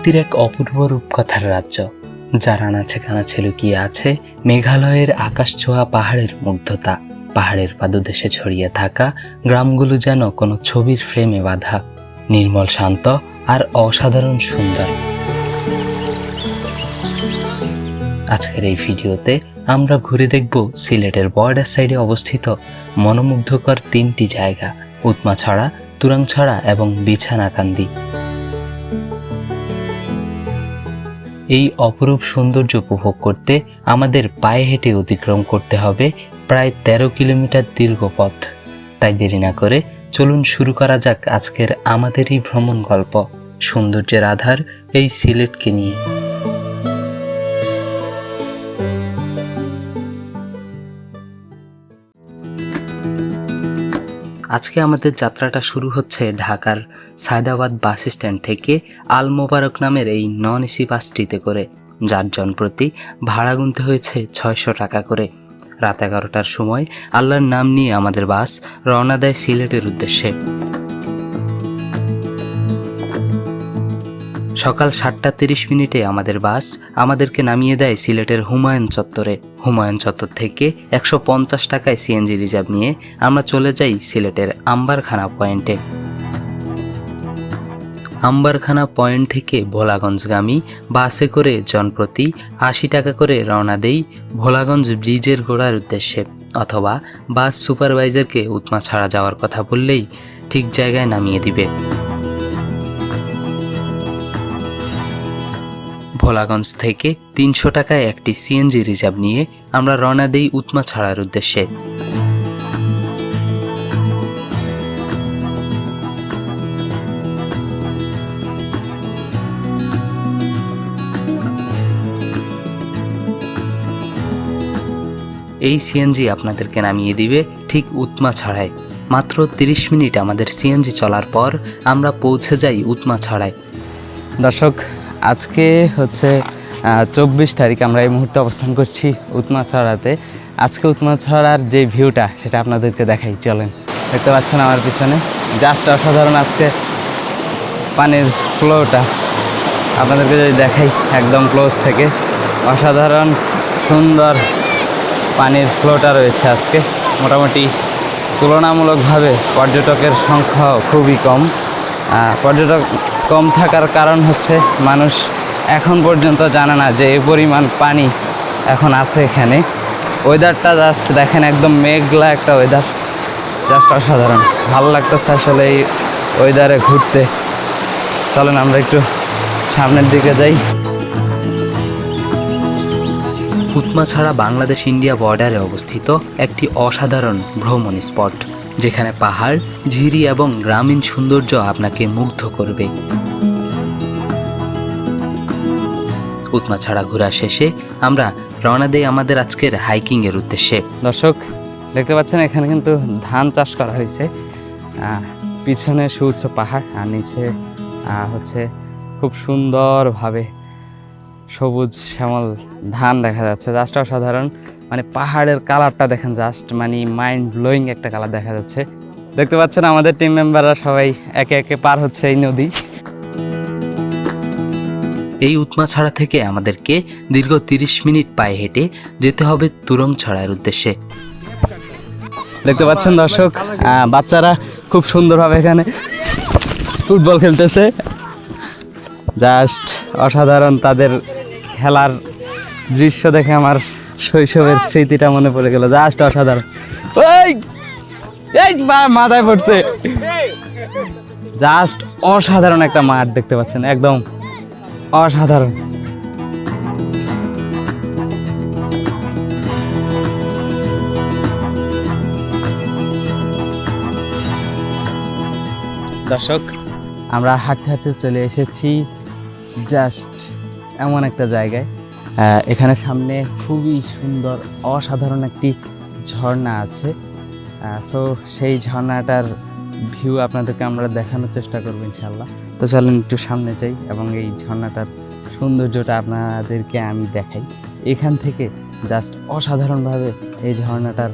প্রকৃতির এক অপূর্ব রূপকথার রাজ্য, যার আনাচে কানাচে লুকিয়ে আছে মেঘালয়ের আকাশ ছোঁয়া পাহাড়ের মুগ্ধতা। পাহাড়ের পাদদেশে ছড়িয়ে থাকা গ্রামগুলো যেন কোনো ছবির ফ্রেমে বাঁধা, নির্মল, শান্ত আর অসাধারণ সুন্দর। আজকের এই ভিডিওতে আমরা ঘুরে দেখব সিলেটের বর্ডার সাইডে অবস্থিত মনোমুগ্ধকর 3টি জায়গা: উৎমাছড়া, তুরাংছড়া এবং বিছানাকান্দি। এই অপরূপ সৌন্দর্য উপভোগ করতে আমাদের পায়ে হেঁটে অতিক্রম করতে হবে প্রায় 13 কিলোমিটার দীর্ঘ পথ। তাই দেরি না করে চলুন শুরু করা যাক আজকের আমাদেরই ভ্রমণ গল্প, সৌন্দর্যের আধার এই সিলেটকে নিয়ে। আজকে আমাদের যাত্রাটা শুরু হচ্ছে ঢাকার সায়দাবাদ বাস স্ট্যান্ড থেকে আল মোবারক নামের এই নন এসি বাসটিতে করে, যার জনপ্রতি ভাড়া গুনতে হয়েছে 600 টাকা করে। রাত 11টার সময় আল্লাহর নাম নিয়ে আমাদের বাস রওনা দেয় সিলেটের উদ্দেশ্যে। সকাল 7টা 30 আমাদের বাস আমাদেরকে নামিয়ে দেয় সিলেটের হুমায়ুন চত্বরে। হুমায়ুন চত্বর থেকে 150 টাকায় সিএনজি রিজার্ভ নিয়ে আমরা চলে যাই সিলেটের আম্বারখানা পয়েন্টে। আম্বারখানা পয়েন্ট থেকে ভোলাগঞ্জগামী বাসে করে জনপ্রতি 80 টাকা করে রওনা দেই ভোলাগঞ্জ ব্রিজের গোড়ার উদ্দেশ্যে, অথবা বাস সুপারভাইজারকে উৎমাছড়া যাওয়ার কথা বললেই ঠিক জায়গায় নামিয়ে দিবে। ভোলাগঞ্জ থেকে 300 টাকায় একটি সিএনজি রিজার্ভ নিয়ে আমরা রওনা দেই উৎমাছড়ার উদ্দেশ্যে। এই সিএনজি আপনাদেরকে নামিয়ে দিবে ঠিক উৎমাছড়ায়। মাত্র 30 মিনিট আমাদের সিএনজি চলার পর আমরা পৌঁছে যাই উৎমাছড়ায়। দর্শক, আজকে হচ্ছে 24 তারিখ। আমরা এই মুহূর্তে অবস্থান করছি উৎমাছড়াতে। আজকে উৎমাছড়ার যে ভিউটা সেটা আপনাদেরকে দেখাই, চলেন। দেখতে পাচ্ছেন আমার পিছনে, জাস্ট অসাধারণ। আজকে পানির ফ্লোটা আপনাদেরকে যদি দেখাই একদম ক্লোজ থেকে, অসাধারণ সুন্দর পানির ফ্লোটা রয়েছে আজকে। মোটামুটি তুলনামূলকভাবে পর্যটকের সংখ্যাও খুবই কম। পর্যটক কম থাকার কারণ হচ্ছে মানুষ এখন পর্যন্ত জানে না যে এই পরিমাণ পানি এখন আছে এখানে। ওয়েদারটা জাস্ট দেখেন, একদম মেঘলা একটা ওয়েদার, জাস্ট অসাধারণ। ভালো লাগতেছে আসলে এই ওয়েদারে ঘুরতে। চলেন আমরা একটু সামনের দিকে যাই। উৎমাছড়া বাংলাদেশ ইন্ডিয়া বর্ডারে অবস্থিত একটি অসাধারণ ভ্রমণ স্পট, যেখানে পাহাড়, ঝিরি এবং গ্রামীণ সৌন্দর্য আপনাকে মুগ্ধ করবে। উৎমাছড়া ঘোরা শেষে আমরা রওনা দেই আমাদের আজকের হাইকিংয়ের উদ্দেশ্যে। দর্শক, দেখতে পাচ্ছেন এখানে কিন্তু ধান চাষ করা হয়েছে। পিছনে সুউচ্চ পাহাড় আর নিচে হচ্ছে খুব সুন্দরভাবে সবুজ শ্যামল ধান দেখা যাচ্ছে। জাস্ট অসাধারণ। মানে পাহাড়ের কালারটা দেখেন, জাস্ট মানে মাইন্ড ব্লোয়িং একটা কালার দেখা যাচ্ছে। দেখতে পাচ্ছেন আমাদের টিম মেম্বাররা সবাই একে একে পার হচ্ছে এই নদী। এই উৎমাছড়া থেকে আমাদেরকে দীর্ঘ 30 মিনিট পায়ে হেঁটে যেতে হবে তুরংছড়ার উদ্দেশ্যে। দেখতে পাচ্ছেন দর্শক, বাচ্চারা খুব সুন্দরভাবে এখানে ফুটবল খেলতেছে। জাস্ট অসাধারণ। তাদের খেলার দৃশ্য দেখে আমার শৈশবের স্মৃতিটা মনে পড়ে গেল। জাস্ট অসাধারণ। মাথায় পড়ছে। জাস্ট অসাধারণ একটা মাঠ দেখতে পাচ্ছেন, একদম অসাধারণ। দর্শক, আমরা হাঁটতে হাঁটতে চলে এসেছি জাস্ট এমন একটা জায়গায়। এখানে সামনে খুবই সুন্দর অসাধারণ একটি ঝর্ণা আছে। সো সেই ঝর্ণাটার ভিউ আপনাদেরকে আমরা দেখানোর চেষ্টা করবো ইনশাল্লাহ। তো চলেন একটু সামনে যাই এবং এই ঝর্ণাটার সৌন্দর্যটা আপনাদেরকে আমি দেখাই। এখান থেকে জাস্ট অসাধারণভাবে এই ঝর্ণাটার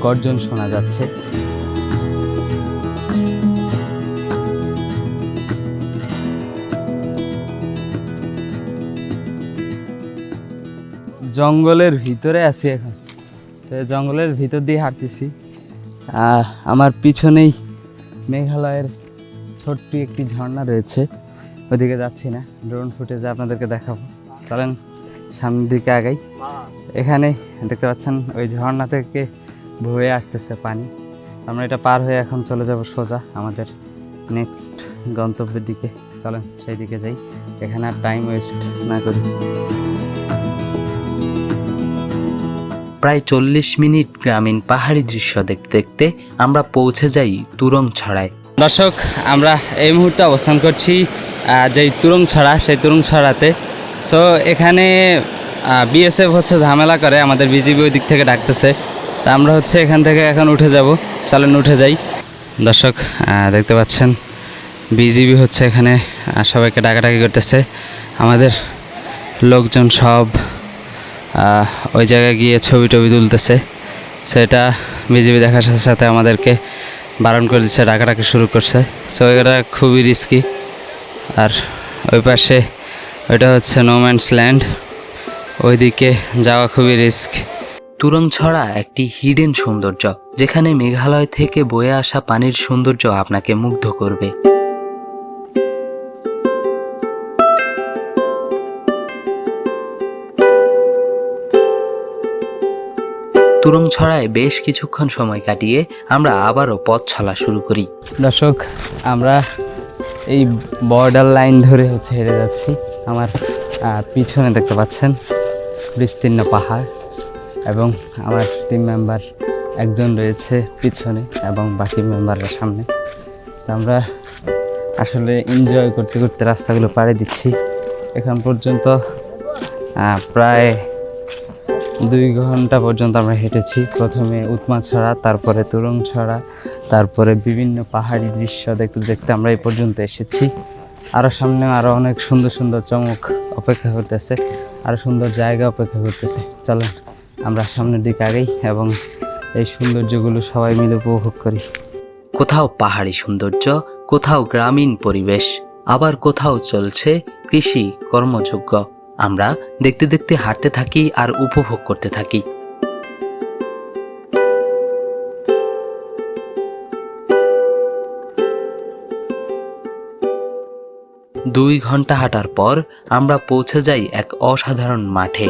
গর্জন শোনা যাচ্ছে। জঙ্গলের ভিতরে আছি এখন। তো জঙ্গলের ভিতর দিয়ে হাঁটতেছি। আমার পিছনেই মেঘালয়ের ছোট্ট একটি ঝর্ণা রয়েছে, ওইদিকে যাচ্ছি না, ড্রোন ফুটেজে আপনাদেরকে দেখাবো। চলেন সামনের দিকে আগাই। এখানে দেখতে পাচ্ছেন ওই ঝর্ণা থেকে বয়ে আসতেছে পানি। আমরা এটা পার হয়ে এখন চলে যাব সোজা আমাদের নেক্সট গন্তব্যের দিকে। চলেন সেই দিকে যাই, এখানে আর টাইম ওয়েস্ট না করি। প্রায় 40 মিনিট গ্রামীণ পাহাড়ি দৃশ্য দেখতে দেখতে আমরা পৌঁছে যাই তুরং ছড়ায়। দর্শক, আমরা এই মুহূর্তে অবস্থান করছি যেই তুরং ছড়া, সেই তুরং ছড়াতে। সো এখানে বিএসএফ হচ্ছে ঝামেলা করে, আমাদের বিজিবি ওই দিক থেকে ডাকতেছে। তা আমরা হচ্ছে এখান থেকে এখন উঠে যাব। চলেন উঠে যাই। দর্শক দেখতে পাচ্ছেন বিজিবি হচ্ছে এখানে সবাইকে ডাকাডাকি করতেছে। আমাদের লোকজন সব ওই জায়গায় গিয়ে ছবি টবি তুলতেছে। সেটা বিজিবি দেখার সাথে সাথে আমাদেরকে বারণ করে দিচ্ছে, ডাকাডাকি শুরু করছে। সো এটা খুবই রিস্কি। আর ওই পাশে ওইটা হচ্ছে নোম্যান্স ল্যান্ড, ওইদিকে যাওয়া খুবই রিস্ক। তুরং ছড়া একটি হিডেন সৌন্দর্য, যেখানে মেঘালয় থেকে বয়ে আসা পানির সৌন্দর্য আপনাকে মুগ্ধ করবে। তুরং ছড়ায় বেশ কিছুক্ষণ সময় কাটিয়ে আমরা আবারও পথ চলা শুরু করি। দর্শক, আমরা এই বর্ডার লাইন ধরে হচ্ছে হেঁটে যাচ্ছি। আমার পিছনে দেখতে পাচ্ছেন বিস্তীর্ণ পাহাড়, এবং আমার টিম মেম্বার একজন রয়েছে পিছনে এবং বাকি মেম্বাররা সামনে। তো আমরা আসলে এনজয় করতে করতে রাস্তাগুলো পাড়ি দিচ্ছি। এখন পর্যন্ত প্রায় 2 ঘন্টা পর্যন্ত আমরা হেঁটেছি। প্রথমে উৎমাছড়া, তারপরে তুরং ছড়া, তারপরে বিভিন্ন পাহাড়ি দৃশ্য দেখতে দেখতে আমরা এই পর্যন্ত এসেছি। আরও সামনে আরও অনেক সুন্দর সুন্দর চমক অপেক্ষা করতেছে, আরও সুন্দর জায়গা অপেক্ষা করতেছে। চলেন আমরা সামনের দিকে আগাই এবং এই সৌন্দর্যগুলো সবাই মিলে উপভোগ করি। কোথাও পাহাড়ি সৌন্দর্য, কোথাও গ্রামীণ পরিবেশ, আবার কোথাও চলছে কৃষি কর্মযোগ্য। আমরা দেখতে দেখতে হাঁটতে থাকি আর উপভোগ করতে থাকি। 2 ঘন্টা হাঁটার পর আমরা পৌঁছে যাই এক অসাধারণ মাঠে।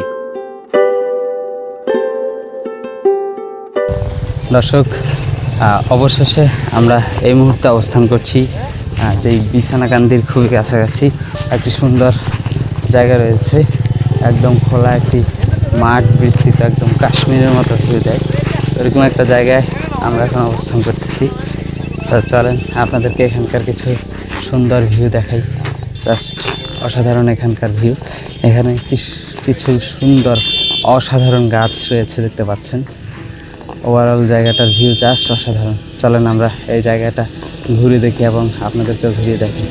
দর্শক, অবশেষে আমরা এই মুহূর্তে অবস্থান করছি যেই বিছানাকান্দির খুবই কাছাকাছি। একটি সুন্দর জায়গা রয়েছে, একদম খোলা একটি মাঠ বিস্তৃত, একদম কাশ্মীরের মতো ভিউ দেয়। এরকম একটা জায়গায় আমরা এখন অবস্থান করতেছি। তো চলেন আপনাদেরকে এখানকার কিছু সুন্দর ভিউ দেখাই। জাস্ট অসাধারণ এখানকার ভিউ। এখানে কিছু সুন্দর অসাধারণ গাছ রয়েছে, দেখতে পাচ্ছেন। ওভারঅল জায়গাটার ভিউ জাস্ট অসাধারণ। চলেন আমরা এই জায়গাটা ঘুরে দেখি এবং আপনাদেরকেও ঘুরিয়ে দেখি।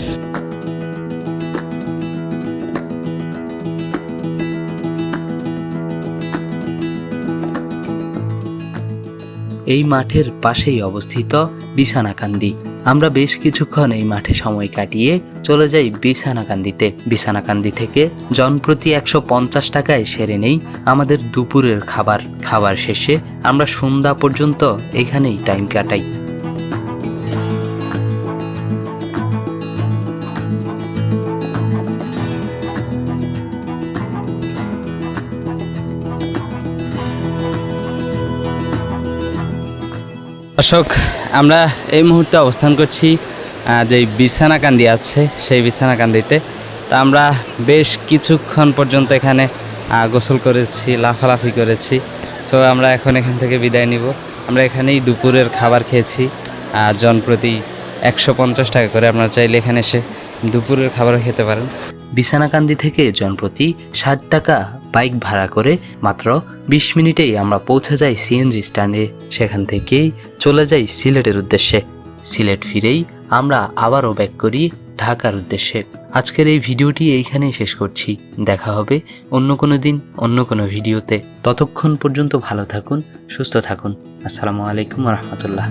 এই মাঠের পাশেই অবস্থিত বিছানাকান্দি। আমরা বেশ কিছুক্ষণ এই মাঠে সময় কাটিয়ে চলে যাই বিছানাকান্দিতে। বিছানাকান্দি থেকে জনপ্রতি 150 টাকায় সেরে নেই আমাদের দুপুরের খাবার শেষে আমরা সন্ধ্যা পর্যন্ত এখানেই টাইম কাটাই। দর্শক, আমরা এই মুহূর্তে অবস্থান করছি যেই বিছানাকান্দি আছে সেই বিছানাকান্দিতে। তা আমরা বেশ কিছুক্ষণ পর্যন্ত এখানে গোসল করেছি, লাফালাফি করেছি। সো আমরা এখন এখান থেকে বিদায় নিব। আমরা এখানেই দুপুরের খাবার খেয়েছি, জনপ্রতি 150 টাকা করে। আপনারা চাইলে এখানে এসে দুপুরের খাবারও খেতে পারেন। বিছানাকান্দি থেকে জনপ্রতি 60 টাকা বাইক ভাড়া করে মাত্র 20 মিনিটেই আমরা পৌঁছে যাই সিএনজি স্ট্যান্ডে। সেখান থেকেই চলে যাই সিলেটের উদ্দেশ্যে। সিলেট ফিরেই আমরা আবারও ব্যাক করি ঢাকার উদ্দেশ্যে। আজকের এই ভিডিওটি এইখানেই শেষ করছি। দেখা হবে অন্য কোনো দিন অন্য কোনো ভিডিওতে। ততক্ষণ পর্যন্ত ভালো থাকুন, সুস্থ থাকুন। আসসালামু আলাইকুম ওয়া রাহমাতুল্লাহ।